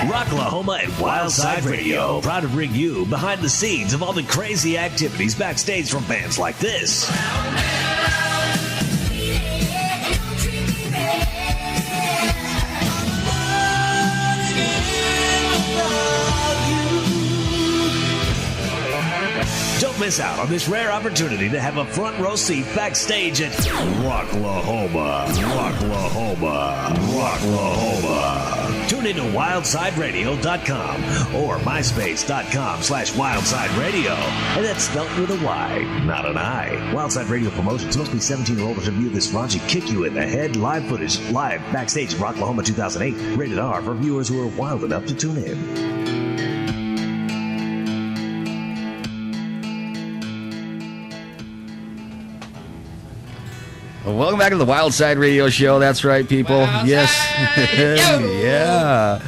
Rocklahoma and Wyldside Radio, proud to bring you behind the scenes of all the crazy activities backstage from bands like this. Don't miss out on this rare opportunity to have a front row seat backstage at Rocklahoma. Rocklahoma. Rocklahoma. Tune into WyldsideRadio.com or MySpace.com/WyldsideRadio. And that's spelled with a Y, not an I. Wyldside Radio Promotions must be 17 or older to view this raunchy kick you in the head live footage live backstage at Rocklahoma 2008. Rated R for viewers who are wild enough to tune in. Welcome back to the Wyldside Radio Show. That's right, people. Wyldside. Yes. Yeah.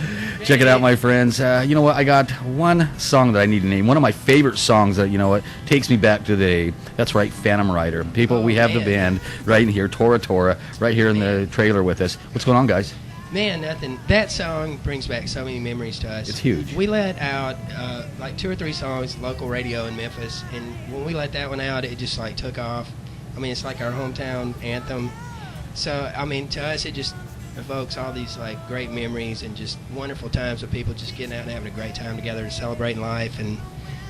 Check it out, my friends. You know what? I got one song that I need to name. One of my favorite songs that, you know what, takes me back to the day. That's right, Phantom Rider. People, we have the band right in here, Tora Tora, right here in the trailer with us. What's going on, guys? Man, nothing. That song brings back so many memories to us. It's huge. We let out like 2 or 3 songs, local radio in Memphis, and when we let that one out, it just like took off. I mean, it's like our hometown anthem. So, I mean, to us, it just evokes all these like great memories and just wonderful times of people just getting out and having a great time together and celebrating life. And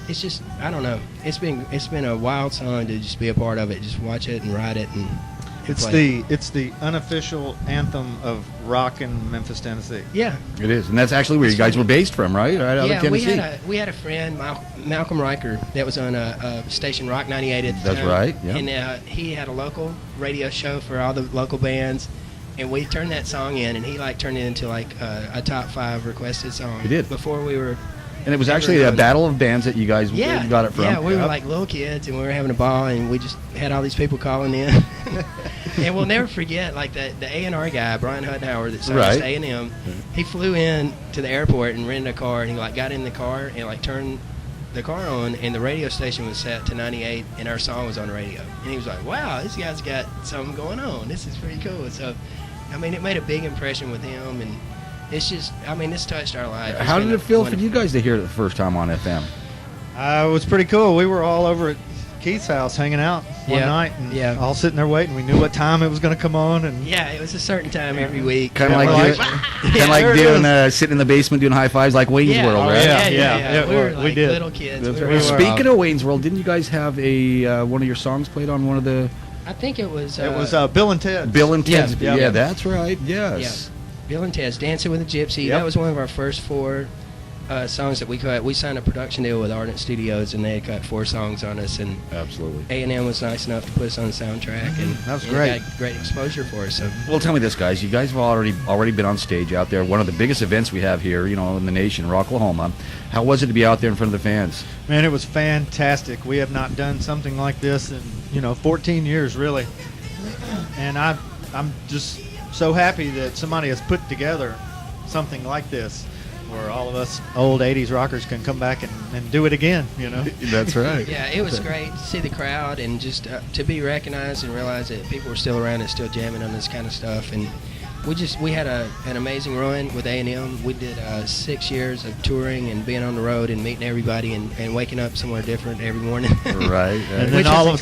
it's just, I don't know, it's been a wild song to just be a part of it. Just watch it and ride it and it's the unofficial anthem of rock in Memphis, Tennessee. Yeah, it is, and that's actually where you guys were based from, right? Right out of Tennessee. we had a friend, Malcolm Riker, that was on a station Rock 98 at the time. That's right. Yeah. And he had a local radio show for all the local bands, and we turned that song in, and he like turned it into like a top 5 requested song. He did before we were. And it was actually a battle of bands that you guys got it from. Yeah, we were like little kids, and we were having a ball, and we just had all these people calling in. And we'll never forget, like, the A&R guy, Brian Huttenhauer, that signed us to A&M, he flew in to the airport and rented a car, and he, like, got in the car and, like, turned the car on, and the radio station was set to 98, and our song was on the radio. And he was like, wow, this guy's got something going on. This is pretty cool. So, I mean, it made a big impression with him, and it's just, I mean, it's touched our life. How did it feel for you guys to hear it the first time on FM? It was pretty cool. We were all over at Keith's house hanging out one night, and all sitting there waiting. We knew what time it was going to come on, and it was a certain time every week. Kind of like doing sitting in the basement doing high fives like Wayne's World, right? Yeah. We were like we did. Little kids. Speaking of Wayne's World, didn't you guys have a one of your songs played on one of the? I think it was. Bill and Ted. Bill and Ted's. Yeah, that's right. Yes. Yeah. Bill and Ted's Dancing with a Gypsy. That was one of our first 4 songs that we cut. We signed a production deal with Ardent Studios, and they had cut 4 songs on us. And absolutely, A&M was nice enough to put us on the soundtrack, and that was great. Got great exposure for us. So. Well, tell me this, guys. You guys have already been on stage out there. One of the biggest events we have here, you know, in the nation, Rocklahoma. How was it to be out there in front of the fans? Man, it was fantastic. We have not done something like this in 14 years, really. And I'm just so happy that somebody has put together something like this where all of us old 80s rockers can come back and do it again, you know. That's right. Yeah, it was great to see the crowd and just to be recognized and realize that people were still around and still jamming on this kind of stuff. And we had an amazing run with A&M. We did 6 years of touring and being on the road and meeting everybody and waking up somewhere different every morning. Right. And then all of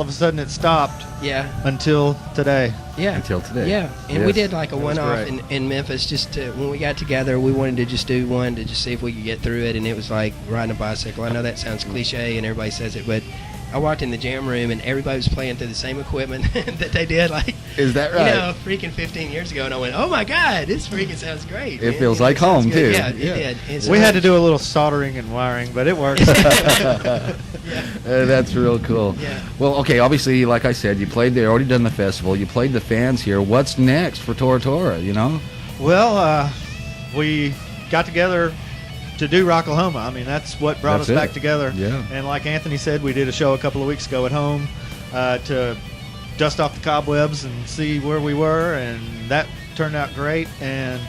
a sudden it stopped. Yeah. Until today. Yeah. Until today. Yeah. And we did like a one-off in Memphis just to, when we got together, we wanted to just do one to just see if we could get through it, and it was like riding a bicycle. I know that sounds cliche and everybody says it, but I walked in the jam room and everybody was playing through the same equipment that they did, like, is that right? You know, freaking 15 years ago, and I went, oh my God, this freaking sounds great. It feels like home too. Yeah, it did. We had to do a little soldering and wiring, but it worked. That's real cool. Yeah. Well, okay, obviously, like I said, you played there, already done the festival, you played the fans here. What's next for Tora Tora, you know? Well, we got together to do Rocklahoma. I mean, that's what brought us back together. Yeah. And like Anthony said, we did a show a couple of weeks ago at home to dust off the cobwebs and see where we were, and that turned out great. And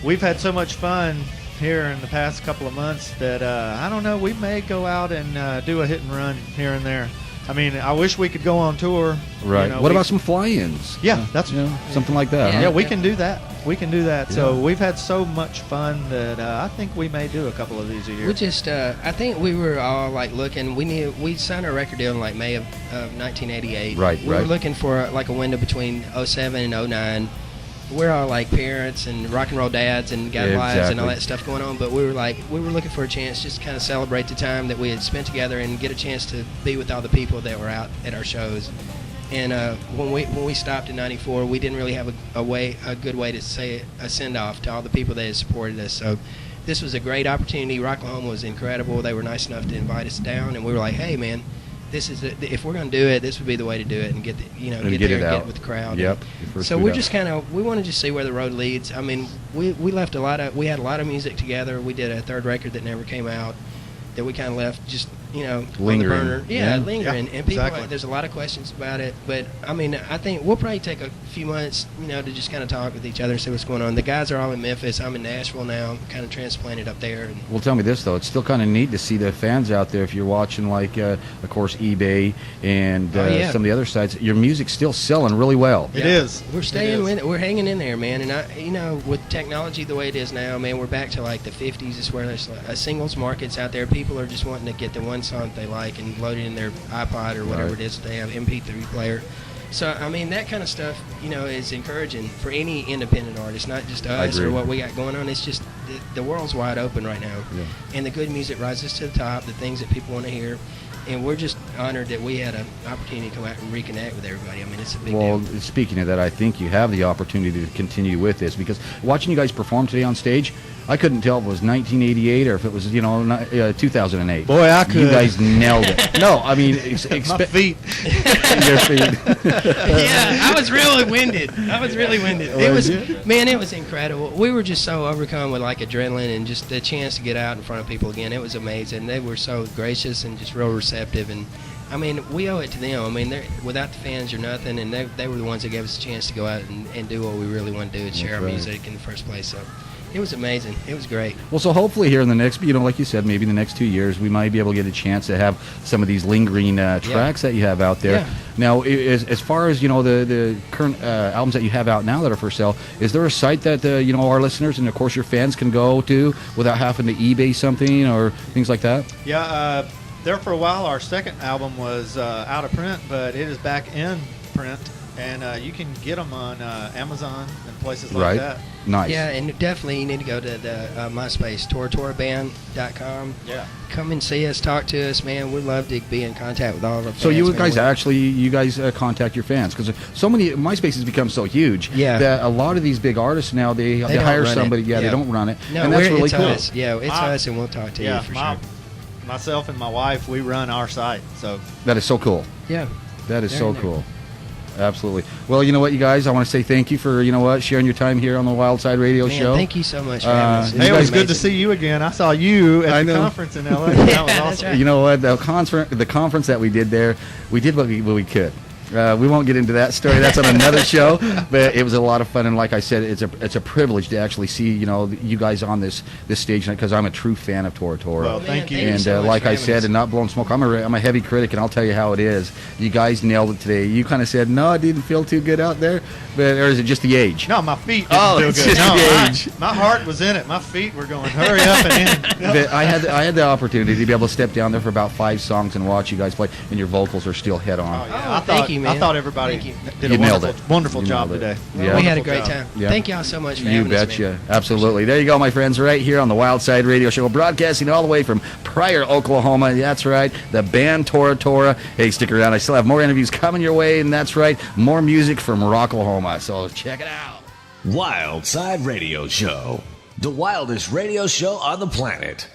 we've had so much fun here in the past couple of months that I don't know, we may go out and do a hit and run here and there. I mean, I wish we could go on tour. Right. You know, What about some fly-ins? Yeah, that's something like that. Yeah, Huh? we can do that. We can do that. Yeah. So we've had so much fun that I think we may do a couple of these a year. We just, I think we were all like looking. We signed our record deal in like May of 1988. Right, We were looking for like a window between 07 and 09. We're all like parents and rock and roll dads and got lives and all that stuff going on. But we were looking for a chance just to kind of celebrate the time that we had spent together and get a chance to be with all the people that were out at our shows. And when we stopped in '94, we didn't really have a good way to say a send off to all the people that had supported us. So this was a great opportunity. Rocklahoma was incredible. They were nice enough to invite us down, and we were like, hey man, this is if we're going to do it, this would be the way to do it and get there and get it with the crowd. Yep. So we're just we want to just see where the road leads. I mean, we had a lot of music together. We did a third record that never came out that we kind of left just lingering. on the burner. Lingering. Yeah, and people, exactly. There's a lot of questions about it, but I mean, I think we'll probably take a few months, to just kind of talk with each other and see what's going on. The guys are all in Memphis. I'm in Nashville now. I'm kind of transplanted up there. And Well, tell me this though, it's still kind of neat to see the fans out there. If you're watching, like, of course, eBay and some of the other sites, your music's still selling really well. It is. We're staying with it. We're hanging in there, man. And with technology the way it is now, man, we're back to like the 50s. It's where there's a singles market's out there. People are just wanting to get the one song they like and load it in their iPod or whatever it is they have, MP3 player. So, I mean, that kind of stuff, is encouraging for any independent artist, not just us or what we got going on. It's just the world's wide open right now. Yeah. And the good music rises to the top, the things that people want to hear. And we're just honored that we had an opportunity to come out and reconnect with everybody. I mean, it's a big deal. Well, speaking of that, I think you have the opportunity to continue with this, because watching you guys perform today on stage, I couldn't tell if it was 1988 or if it was 2008. Boy, I could. You guys nailed it. No, I mean, My feet. Your feet. Yeah, I was really winded. It was incredible. We were just so overcome with like adrenaline and just the chance to get out in front of people again. It was amazing. They were so gracious and just real receptive, and I mean, we owe it to them. I mean, without the fans, you're nothing, and they were the ones that gave us a chance to go out and do what we really want to do and share our music in the first place. So it was amazing. It was great. Well, so hopefully here in the next, like you said, maybe in the next 2 years, we might be able to get a chance to have some of these lingering tracks that you have out there. Yeah. Now, as far as, the current albums that you have out now that are for sale, is there a site that, our listeners and, of course, your fans can go to without having to eBay something or things like that? Yeah, there for a while, our second album was out of print, but it is back in print, and you can get them on Amazon and places like that. Nice. Yeah, and definitely you need to go to the MySpace, ToraToraBand.com. Yeah. Come and see us, talk to us, man. We'd love to be in contact with all of our fans. So you man. guys contact your fans, because so many MySpace has become so huge that a lot of these big artists now they hire somebody. They don't run it, no, and that's really it's cool. Us. Yeah, it's us, and we'll talk to you for sure. Myself and my wife, we run our site, so that is so cool. Yeah, that is so cool. Absolutely. Well, you know what, you guys, I want to say thank you for sharing your time here on the Wyldside Radio Show. Thank you so much for having us. Hey, it was good to see you again. I saw you at the conference in LA. That was awesome. Right. You know what, the conference that we did there, we did what we could. We won't get into that story. That's on another show. But it was a lot of fun, and like I said, it's a privilege to actually see you guys on this stage tonight, because I'm a true fan of Tora Tora. Well, thank you. Thank And you so much like for I having said, us. and not blowing smoke, I'm a heavy critic, and I'll tell you how it is. You guys nailed it today. You kind of said, no, it didn't feel too good out there, or is it just the age? No, my feet didn't feel it's good. just the age. My heart was in it. My feet were going, hurry up and in. But I had the opportunity to be able to step down there for about 5 songs and watch you guys play, and your vocals are still head on. Oh, yeah. Thank you, man. I thought everybody did You a nailed wonderful You job nailed it. today. Yeah. We had a Wonderful great job. time. Yeah. Thank y'all so much for You having us, betcha. man. Absolutely. There you go, my friends, right here on the Wyldside Radio Show, broadcasting all the way from Pryor, Oklahoma. That's right, the band Tora Tora. Hey, stick around. I still have more interviews coming your way, and that's right, more music from Rocklahoma. So check it out. Wyldside Radio Show, the wildest radio show on the planet.